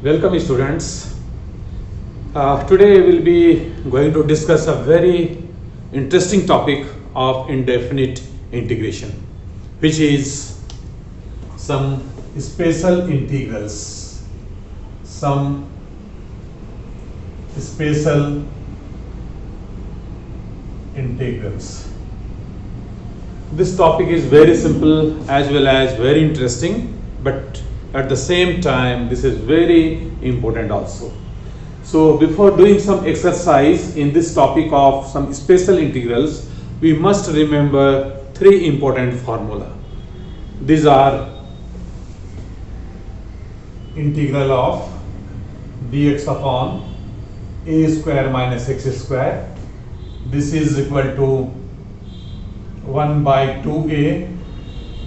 Welcome students. Today we will be going to discuss a very interesting topic of indefinite integration, which is some special integrals. Some special integrals. This topic is very simple as well as very interesting, but at the same time this is very important also. So before doing some exercise in this topic of some special integrals, we must remember three important formula. These are integral of dx upon a square minus x square. This is equal to 1 by 2a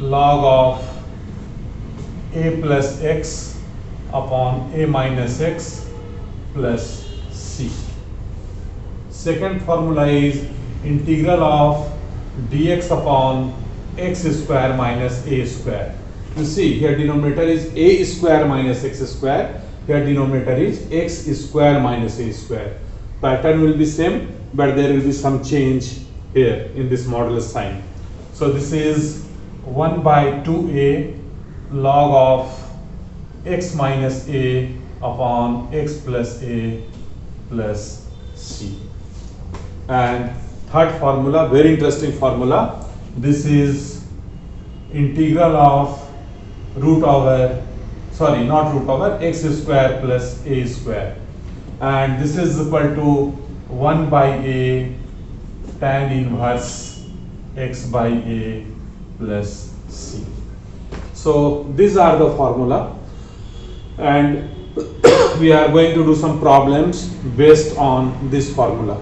log of a plus x upon a minus x plus c. Second formula is integral of dx upon x square minus a square. You see here denominator is a square minus x square, here denominator is x square minus a square. Pattern will be same, but there will be some change here in this modulus sign. So this is 1 by 2a log of x minus a upon x plus a plus c. And third formula, very interesting formula, this is integral of root over, sorry, not root over, x square plus a square, and this is equal to 1 by a tan inverse x by a plus c. So these are the formula, and we are going to do some problems based on this formula.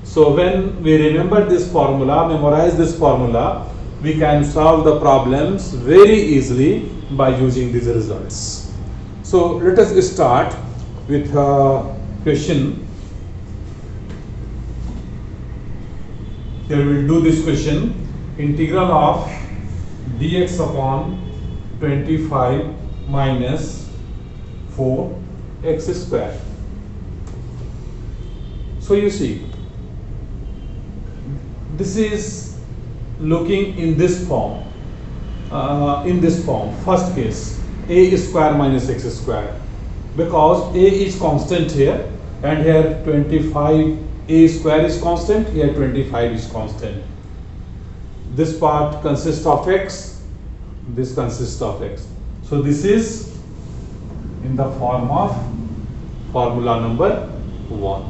So when we remember this formula, memorize this formula, we can solve the problems very easily by using these results. So let us start with a question. Here we will do this question. Integral of dx upon 25 minus 4 x square. So you see, this is looking in this form. First case, a square minus x square, because a is constant here, and here 25 a square is constant, here 25 is constant. This part consists of x, this consists of x. So this is in the form of formula number 1.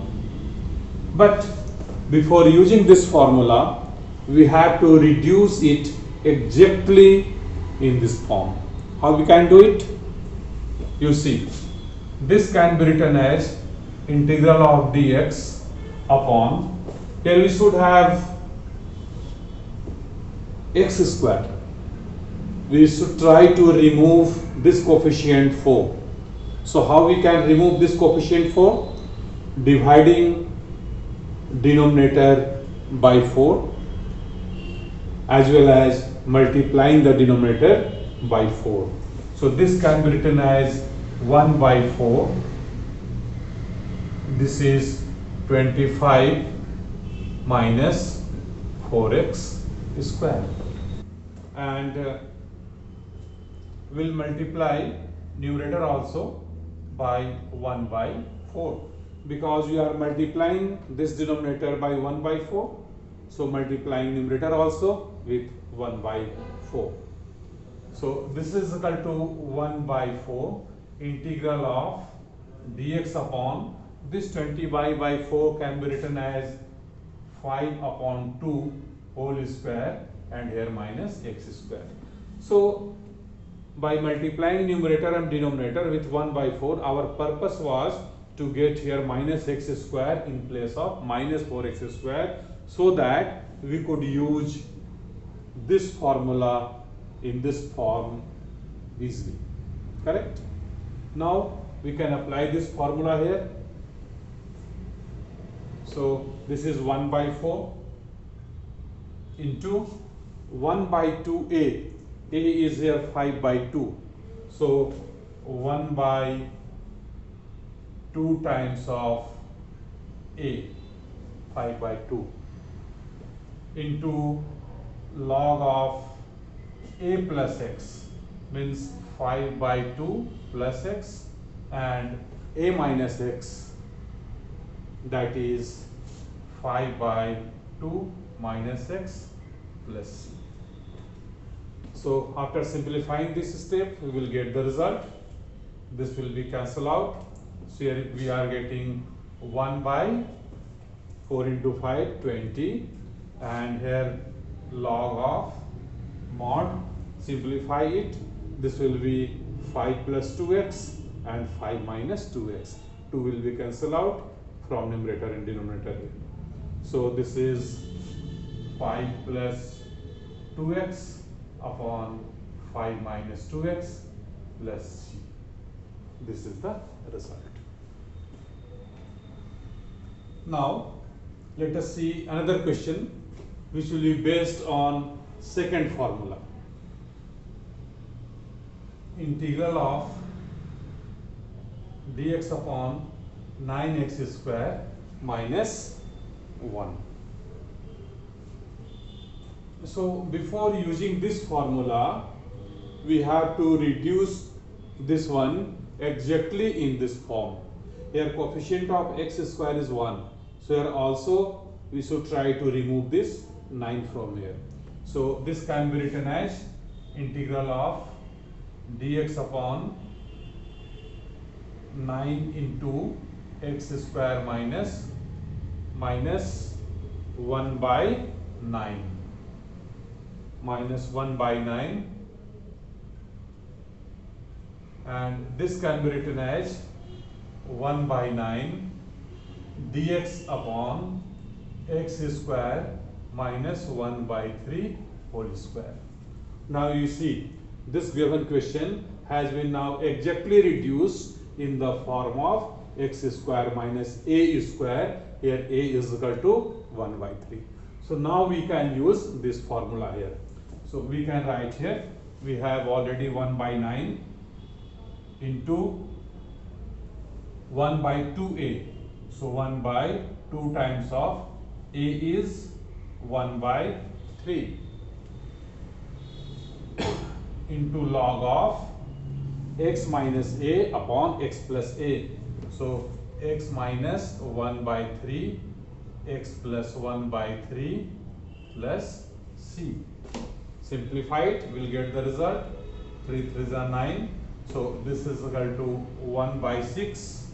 But before using this formula, we have to reduce it exactly in this form. How we can do it? You see, this can be written as integral of dx upon, here we should have x square. We should try to remove this coefficient 4. So how we can remove this coefficient 4? Dividing denominator by 4 as well as multiplying the denominator by 4. So this can be written as 1 by 4. This is 25 minus 4x square, and will multiply numerator also by 1 by 4, because we are multiplying this denominator by 1 by 4, so multiplying numerator also with 1 by 4. So this is equal to 1 by 4 integral of dx upon, this 20y by 4 can be written as 5 upon 2 whole square, and here minus x square. So by multiplying numerator and denominator with 1 by 4, our purpose was to get here minus x square in place of minus 4x square, so that we could use this formula in this form easily. Correct? Now we can apply this formula here. So this is 1 by 4 into 1 by 2a. A is here 5 by 2. So 1 by 2 times of a 5 by 2 into log of a plus x means 5 by 2 plus x and a minus x, that is 5 by 2 minus x plus c. So after simplifying this step, we will get the result. This will be cancelled out. So here we are getting 1 by 4 into 5, 20, and here log of mod, simplify it. This will be 5 plus 2x and 5 minus 2x. 2 will be cancelled out from numerator and denominator here. So this is 5 plus 2x upon 5 minus 2x plus c. This is the result. Now let us see another question which will be based on second formula. Integral of dx upon 9x square minus 1. So before using this formula, we have to reduce this one exactly in this form. Here coefficient of x square is 1. So here also we should try to remove this 9 from here. So this can be written as integral of dx upon 9 into x square minus 1 by 9. Minus 1 by 9, and this can be written as 1 by 9 dx upon x square minus 1 by 3 whole square. Now you see this given question has been now exactly reduced in the form of x square minus a square. Here a is equal to 1 by 3. So now we can use this formula here. So we can write here, we have already 1 by 9 into 1 by 2a. So 1 by 2 times of a is 1 by 3 into log of x minus a upon x plus a. So x minus 1 by 3, x plus 1 by 3 plus c. Simplify it, we will get the result. 3 3s are 9. So this is equal to 1 by 6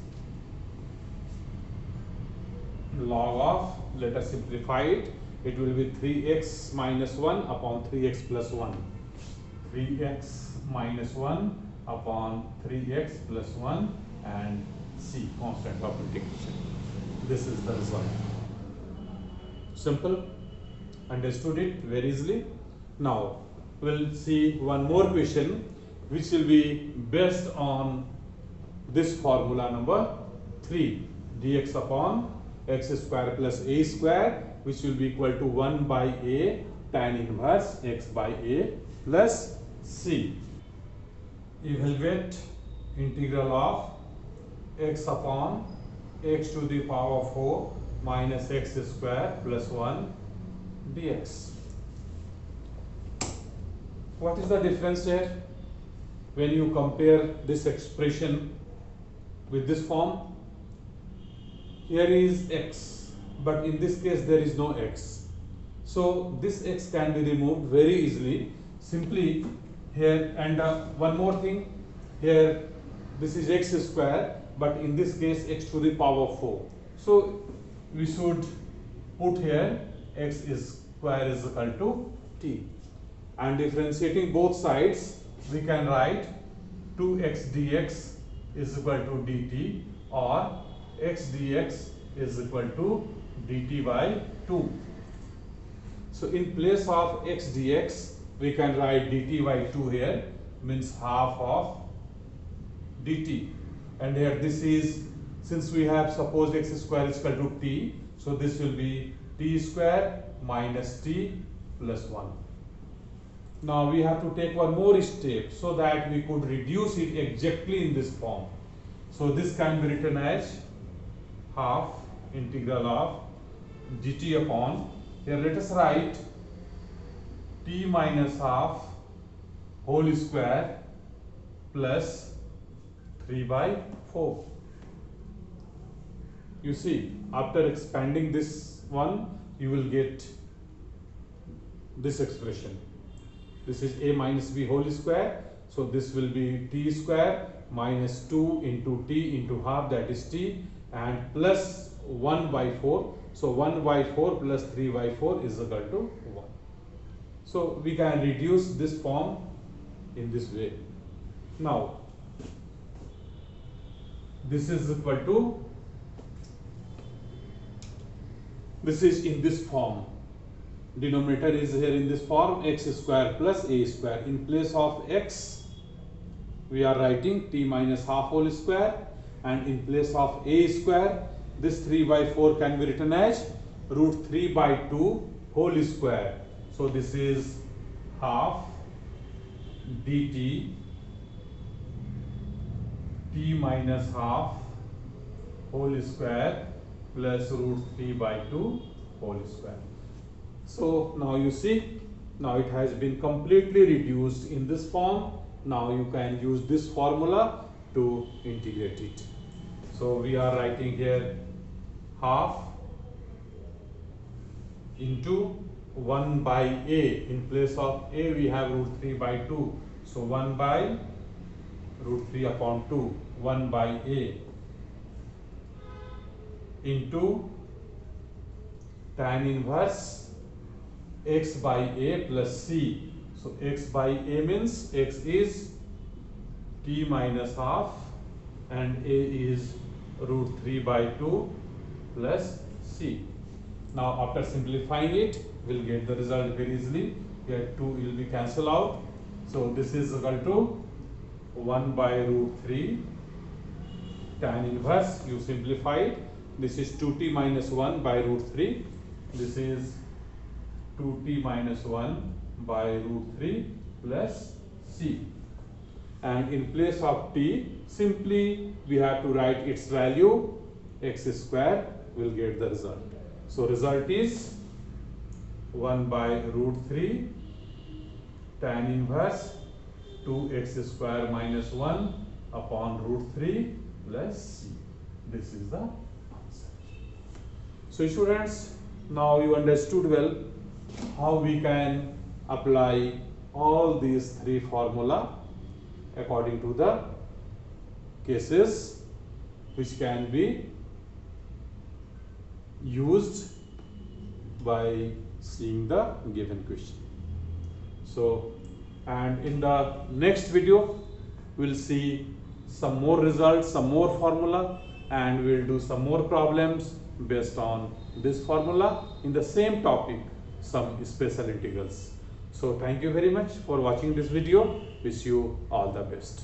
log of, let us simplify it. It will be 3x minus 1 upon 3x plus 1. 3x minus 1 upon 3x plus 1 and c, constant of integration. This is the result. Simple. Understood it very easily. Now we'll see one more question which will be based on this formula number 3, dx upon x square plus a square, which will be equal to 1 by a tan inverse x by a plus c. Evaluate integral of x upon x to the power 4 minus x square plus 1 dx. What is the difference here when you compare this expression with this form? Here is x, but in this case there is no x. So this x can be removed very easily. Simply here, and one more thing, here this is x square, but in this case x to the power 4. So we should put here x square is equal to t. And differentiating both sides, we can write 2x dx is equal to dt, or x dx is equal to dt by 2. So in place of x dx, we can write dt by 2 here, means half of dt. And here this is, since we have supposed x square is equal to t, so this will be t square minus t plus 1. Now we have to take one more step so that we could reduce it exactly in this form. So this can be written as half integral of dt upon, here let us write t minus half whole square plus 3 by 4. You see, after expanding this one, you will get this expression. This is a minus b whole square. So this will be t square minus 2 into t into half, that is t, and plus 1 by 4. So 1 by 4 plus 3 by 4 is equal to 1. So we can reduce this form in this way. Now this is equal to, this is in this form. Denominator is here in this form, x square plus a square. In place of x, we are writing t minus half whole square, and in place of a square, this 3 by 4 can be written as root 3 by 2 whole square. So this is half dt t minus half whole square plus root 3 by 2 whole square. So now you see, now it has been completely reduced in this form. Now you can use this formula to integrate it. So we are writing here half into 1 by a. In place of a we have root 3 by 2. So 1 by root 3 upon 2, 1 by a into tan inverse x by a plus c. So x by a means x is t minus half and a is root 3 by 2 plus c. Now after simplifying it, we'll get the result very easily. Here 2 will be cancelled out. So this is equal to 1 by root 3 tan inverse, you simplify it. This is 2t minus 1 by root 3. This is 2t minus 1 by root 3 plus c. And in place of t, simply we have to write its value, x square, will get the result. So result is 1 by root 3 tan inverse 2x square minus 1 upon root 3 plus c. This is the answer. So students, now you understood well how we can apply all these three formula according to the cases which can be used by seeing the given question. So, and in the next video we'll see some more results, some more formula, and we'll do some more problems based on this formula in the same topic, some special integrals. So thank you very much for watching this video. Wish you all the best.